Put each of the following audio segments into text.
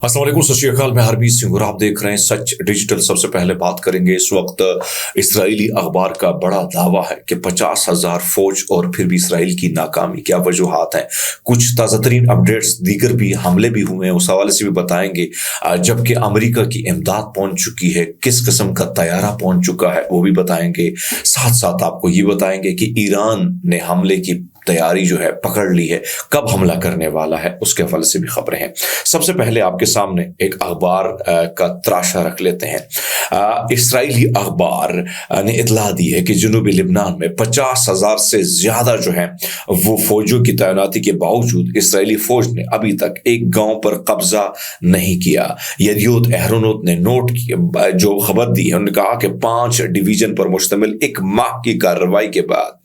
अस्सलाम वालेकुम, सत श्री अकाल। मैं हरमीत सिंह और आप देख रहे हैं सच डिजिटल। सबसे पहले बात करेंगे, इस वक्त इसराइली अखबार का बड़ा दावा है कि 50,000 फौज और फिर भी इसराइल की नाकामी। क्या वजूहात हैं? कुछ ताज़ा तरीन अपडेट्स, दीगर भी हमले भी हुए हैं, उस हवाले से भी बताएंगे। जबकि अमेरिका की इमदाद पहुंच चुकी है, किस किस्म का तैयारा पहुंच चुका है वो भी बताएंगे। साथ साथ आपको ये बताएंगे कि ईरान ने हमले की तैयारी जो है पकड़ ली है, कब हमला करने वाला है उसके हवाले से भी खबरें हैं। सबसे पहले आपके सामने एक अखबार का तराशा रख लेते हैं। इसराइली अखबार ने इतला दी है कि जनूबी लिबनान में 50,000 से ज्यादा जो है वो फौजों की तैनाती के बावजूद इसराइली फौज ने अभी तक एक गांव पर कब्जा नहीं किया। यदियोत एहरोनोत ने नोट किया, जो खबर दी है, उन्होंने कहा कि 5 डिवीजन पर मुश्तमिल एक माह की कार्रवाई के बाद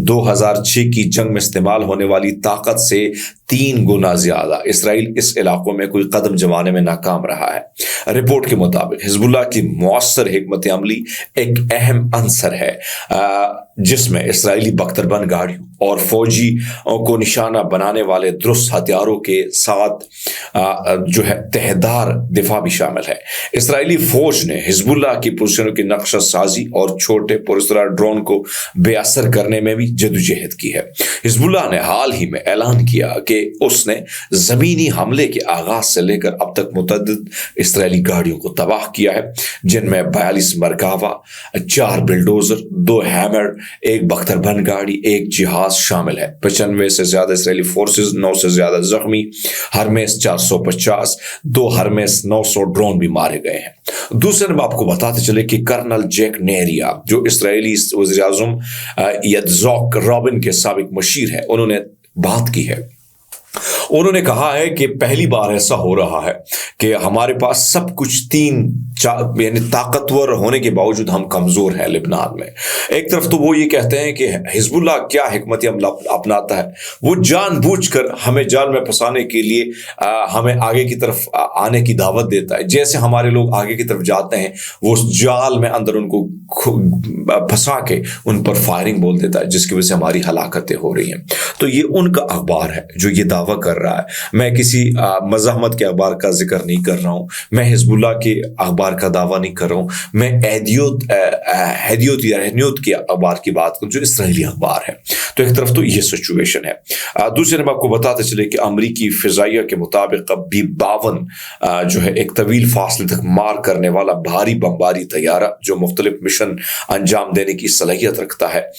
2006 की जंग में इस्तेमाल होने वाली ताकत से 3 गुना ज्यादा इसराइल इस इलाकों में कोई कदम जमाने में नाकाम रहा है। रिपोर्ट के मुताबिक हिजबुल्लाह की मौसर हिकमत अमली एक अहम अंसर है, जिसमें इसराइली बख्तरबंद गाड़ियों और फौजी को निशाना बनाने वाले दुरुस्त हथियारों के साथ जो है तहदार दिफा भी शामिल है। इसराइली फौज ने हिजबुल्लाह की पोजीशनों की नक्शा साजी और छोटे पुरस्कार ड्रोन को बेअसर करने में भी जदोजहद की है। हिजबुल्लाह ने हाल ही में ऐलान किया कि उसने जमीनी हमले के आगाज से लेकर अब तक मुतअद्दिद इसराइली गाड़ियों को तबाह किया है, जिनमें 42 मरकावा, 4 बिल्डोजर, 2 हैमर, 1 बख्तरबंद गाड़ी, 1 जिहाज शामिल है। 95 से ज्यादा इसराइली फोर्सेस, 9 से ज्यादा जख्मी, हरमेस 450, 2 हरमेस 900 ड्रोन भी मारे गए हैं। दूसरे नंबर आपको बताते चले कि कर्नल जैक नेरिया, जो इसराइली वज़ीर आज़म यत्ज़ाक राबिन के साबिक मशीर है, उन्होंने बात की है। उन्होंने कहा है कि पहली बार ऐसा हो रहा है कि हमारे पास सब कुछ 3-4 यानी ताकतवर होने के बावजूद हम कमजोर हैं लिबनान में। एक तरफ तो वो ये कहते हैं कि हिजबुल्लाह क्या हिकमत अमल अपनाता है, वो जानबूझकर हमें जाल में फंसाने के लिए हमें आगे की तरफ आने की दावत देता है। जैसे हमारे लोग आगे की तरफ जाते हैं, वो उस जाल में अंदर उनको फंसा के उन पर फायरिंग बोल देता है, जिसकी वजह से हमारी हलाकतें हो रही हैं। तो ये उनका अखबार है जो ये दावा कर रहा है। मैं किसी मज़ाहमत के अखबार का जिक्र नहीं कर रहा हूं, मैं हिजबुल्लाह के अखबार का दावा नहीं कर रहा हूं, मैं हैदियोत के अखबार की बात करूं जो इसराइली अखबार है। तो एक तरफ तो ये सिचुएशन है। दूसरे नंबर आपको बताते चले कि अमरीकी फिजाइया के मुताबिक अब B-52 जो है एक तवील फासले तक मार करने वाला भारी बमबारी तैयारा जो मुख्तलिफ मिशन अंजाम देने की सलाहियत रखता है।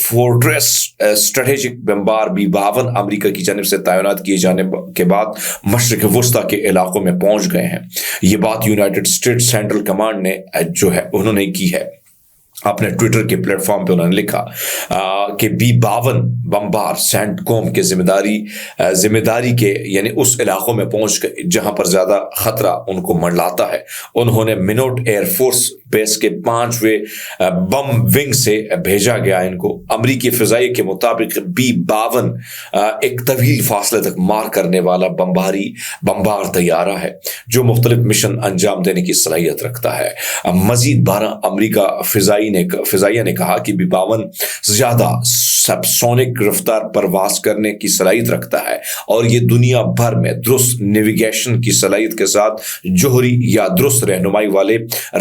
Fortress strategic bomber B-52 America की जानिब से तैनात किए जाने के बाद मशरिक वुस्ता के इलाकों में पहुंच गए हैं। ये बात यूनाइटेड स्टेट्स सेंट्रल कमांड ने जो है उन्होंने की है। अपने ट्विटर के प्लेटफॉर्म पे उन्होंने लिखा कि B-52 बमबार सेंटकॉम के जिम्मेदारी के यानी उस इलाकों में पहुंच गए जहां पर ज्यादा खतरा उनको मंडलाता है। उन्होंने मिनोट एयरफोर्स बेस के 5वें बम विंग से भेजा गया इनको। अमरीकी फिजाई के मुताबिक B-52 एक तवील फासले तक मार करने वाला बमबार तैयारा है जो मुख्तलिफ मिशन अंजाम देने की सलाहियत रखता है। मजीद 12 अमरीका फिजाइया ने कहा कि B-52 ज्यादा सबसोनिक रफ्तार परवास करने की सलाहियत रखता है और ये दुनिया भर में दुरुस्त नेविगेशन की सलाहियत के साथ जोहरी या दुरुस्त रहनुमाई वाले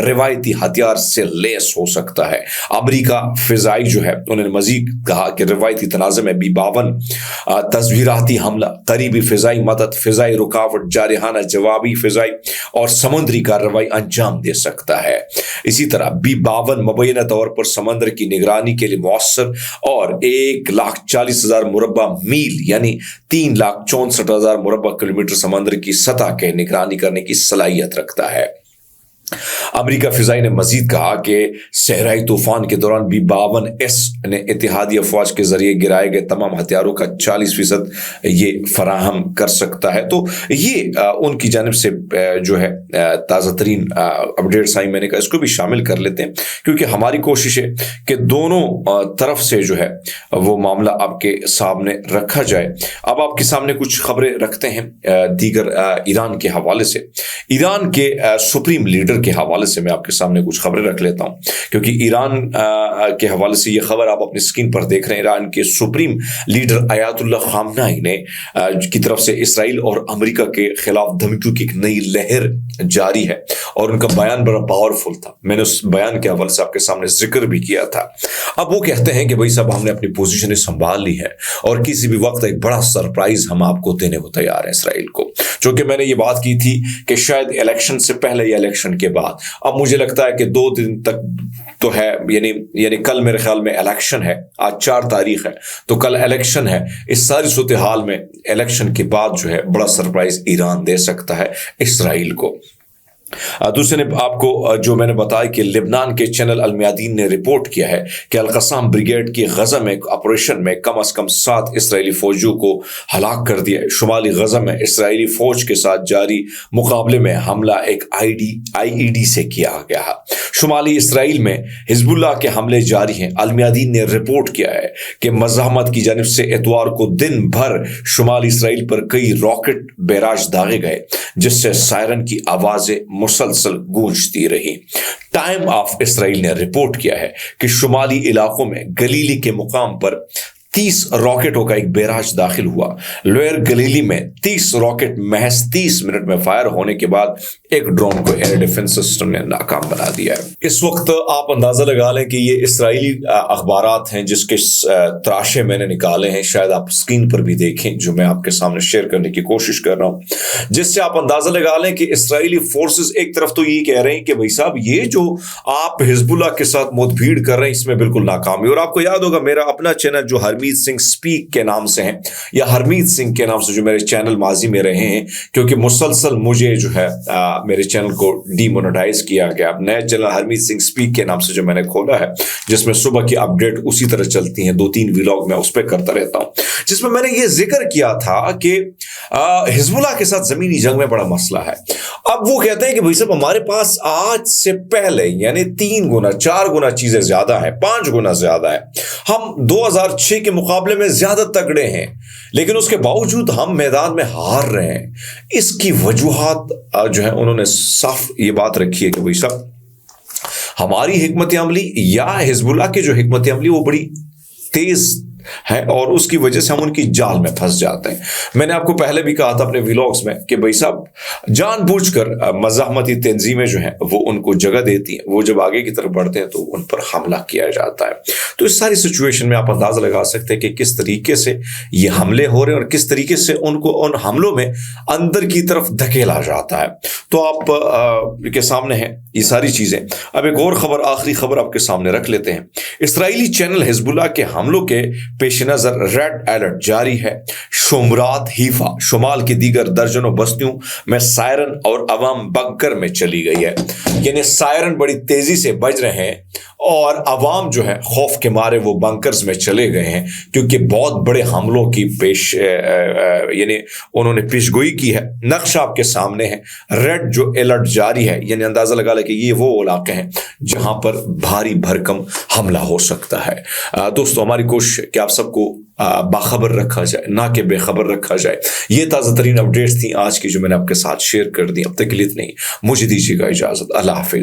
रिवायती हथियार से लेस हो सकता है। अमेरिका फिजाई जो है उन्होंने मजीद कहा कि रिवायती तनाज़े में B-52 तस्वीराती हमला, करीबी फिजाई मदद, फिजाई रुकावट, जारहाना जवाबी फिजाई और समुद्री कार्रवाई अंजाम दे सकता है। इसी तरह B-52 मुबैना तौर पर समंदर की निगरानी के लिए मौसर और 1,40,000 मुरब्बा मील यानी 3,64,000 मुरब्बा किलोमीटर समंदर की सतह के निगरानी करने की सलाहियत रखता है। अमेरिका फिजाई ने मजीद कहा कि सहराई तूफान के दौरान B-52S ने इत्तेहादी अफवाज के जरिए गिराए गए तमाम हथियारों का 40% ये फराहम कर सकता है। तो ये उनकी जानिब से जो है ताज़ा तरीन अपडेट्स आई, मैंने कहा इसको भी शामिल कर लेते हैं क्योंकि हमारी कोशिश है कि दोनों तरफ से जो है वो मामला आपके सामने रखा जाए। अब आपके सामने कुछ खबरें रखते हैं दीगर ईरान के हवाले से। ईरान के सुप्रीम लीडर लीडर के हवाले से मैं आपके सामने कुछ खबरें रख लेता हूँ, क्योंकि ईरान के हवाले से ये खबर आप अपनी स्क्रीन पर देख रहे हैं। ईरान के सुप्रीम लीडर आयतुल्लाह खामनाई ने की तरफ से इसराइल और अमेरिका के खिलाफ धमकियों की एक नई लहर जारी है और उनका बयान बड़ा पावरफुल था। मैंने उस बयान के हवाले से आपके सामने जिक्र भी किया था। अब वो कहते हैं कि भाई साहब, हमने अपनी पोजीशन संभाल ली है और किसी भी वक्त एक बड़ा सरप्राइज हम आपको देने को तैयार है इसराइल को। जो कि मैंने ये बात की थी कि शायद इलेक्शन से पहले या इलेक्शन के बाद। अब मुझे लगता है कि 2 दिन तक तो है, यानी कल मेरे ख्याल में इलेक्शन है, आज 4 तारीख है, तो कल इलेक्शन है। इस सारी सूरत हाल में इलेक्शन के बाद जो है बड़ा सरप्राइज ईरान दे सकता है इसराइल को। दूसरे ने आपको जो मैंने बताया कि लेबनान के चैनल अल मियादीन ने रिपोर्ट किया है कि अल कसाम ब्रिगेड की गजा में ऑपरेशन में कम से कम 7 इसराइली फौजियों को हलाक कर दिया है। शुमाली गजा में इसराइली फौज के साथ जारी मुकाबले में हमला एक आईईडी से किया गया है। शुमाली इसराइल में हिजबुल्लाह के हमले जारी हैं। अल मियादीन ने रिपोर्ट किया है कि मज़ाहमत की जानिब से इतवार को दिन भर शुमाली इसराइल पर कई रॉकेट बैराज दागे गए, जिससे सायरन की आवाजें मुसलसल गूंजती रही। टाइम ऑफ इसराइल ने रिपोर्ट किया है कि शुमाली इलाकों में गलीली के मुकाम पर 30 रॉकेटों का एक बैराज दाखिल हुआ। लोअर गलीली में 30 रॉकेट महज 30 मिनट में फायर होने के बाद एक ड्रोन को एयर डिफेंस सिस्टम ने नाकाम बना दिया है। इस वक्त आप अंदाजा लगा लें कि ये इसराइली अखबारात हैं जिसके तराशे मैंने निकाले हैं, शायद आप स्क्रीन पर भी देखें, जो मैं आपके सामने शेयर करने की कोशिश कर रहा हूं, जिससे आप अंदाजा लगा लें कि इसराइली फोर्सेस एक तरफ तो ये कह रहे हैं कि भाई साहब, ये जो आप हिजबुल्लाह के साथ मुठभेड़ कर रहे हैं इसमें बिल्कुल नाकामी। और आपको याद होगा मेरा अपना चैनल जो हरमीत सिंह स्पीक के नाम से है या हरमीत सिंह के नाम से जो मेरे चैनल माजी में रहे हैं, क्योंकि मुसलसल मुझे जो है मेरे चैनल को डीमोनेटाइज किया गया। नया चैनल हरमीत सिंह स्पीक के नाम से जो मैंने खोला है, जिसमें सुबह की अपडेट उसी तरह चलती हैं, 2-3 व्लॉग मैं उस पर करता रहता हूं, जिसमें मैंने ये जिक्र किया था कि हिजबुल्लाह के साथ जमीनी जंग में बड़ा मसला है। अब वो कहते हैं कि भाई साहब, हमारे पास आज से पहले यानी 3 गुना 4 गुना चीजें ज्यादा है, 5 गुना ज्यादा है। हम 2006 के मुकाबले में ज्यादा तगड़े हैं, लेकिन उसके बावजूद हम मैदान में हार रहे हैं। इसकी वजूहात जो है उन्होंने साफ ये बात रखी है कि भाई साहब, हमारी हिकमत अमली या हिजबुल्लाह की जो हिकमत अमली वो बड़ी तेज है और उसकी वजह से हम उनकी जाल में फंस जाते हैं। मैंने आपको पहले भी कहा था अपने व्लॉग्स में कि भाई साहब, जानबूझकर मज़ाहमती तंजीमें जो हैं वो उनको जगह देती हैं, वो जब आगे की तरफ बढ़ते हैं तो उन पर हमला किया जाता है। तो इस सारी सिचुएशन में आप अंदाजा लगा सकते हैं कि किस तरीके से ये हमले हो रहे हैं और किस तरीके से उनको उन हमलों में अंदर की तरफ धकेला जाता है। तो आप के सामने है ये सारी चीजें। अब एक और खबर, आखिरी खबर आपके सामने रख लेते हैं। इसराइली चैनल हिजबुल्लाह के हमलों के पेश नजर रेड अलर्ट जारी है। शुमरात, हीफा, शुमाल की दीगर दर्जनों बस्तियों में सायरन और अवाम बंकर में चली गई है। यानी सायरन बड़ी तेजी से बज रहे हैं और अवाम जो है खौफ के मारे वो बंकर्स में चले गए हैं, क्योंकि बहुत बड़े हमलों की यानी उन्होंने पेशगोई की है। नक्शा आपके सामने है। रेड जो अलर्ट जारी है, यानी अंदाजा लगा ले कि ये वो इलाके हैं जहां पर भारी भरकम हमला हो सकता है। दोस्तों, हमारी कोशिश है कि आप सबको बाखबर रखा जाए, ना कि बेखबर रखा जाए। ये ताज़ा तरीन अपडेट्स थी आज की जो मैंने आपके साथ शेयर कर दी। अब तक के लिए इतना ही, मुझे दीजिएगा इजाजत। अल्लाह हाफिज।